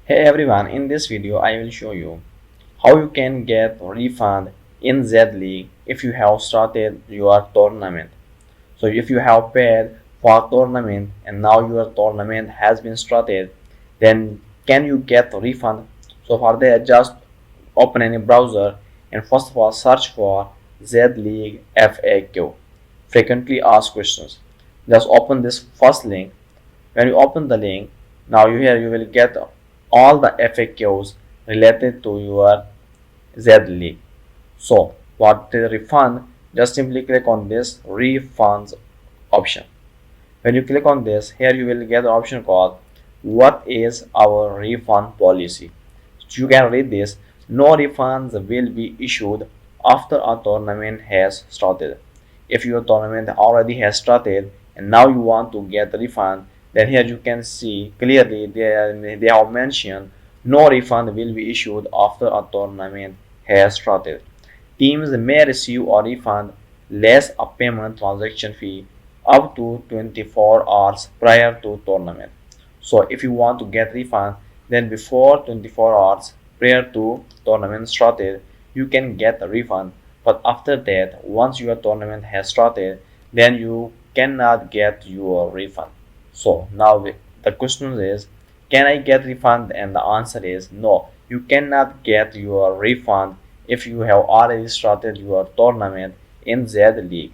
Hey everyone, in this video I will show you how you can get refund in Z League if you have started your tournament. So if you have paid for tournament and now your tournament has been started, then can you get refund? So for that, just open any browser and first of all search for Z League FAQ, frequently asked questions. Just open this first link. When you open the link, now you will get all the FAQs related to your Z League. So what the refund? Just simply click on this refunds option. When you click on this, here you will get the option called what is our refund policy. So you can read this. No refunds will be issued after a tournament has started. If your tournament already has started and now you want to get the refund, then here you can see clearly they have mentioned no refund will be issued after a tournament has started. Teams may receive a refund less a payment transaction fee up to 24 hours prior to tournament. So if you want to get refund, then before 24 hours prior to tournament started, you can get a refund. But after that, once your tournament has started, then you cannot get your refund. So now the question is, can I get refund? And the answer is no. You cannot get your refund if you have already started your tournament in Z League.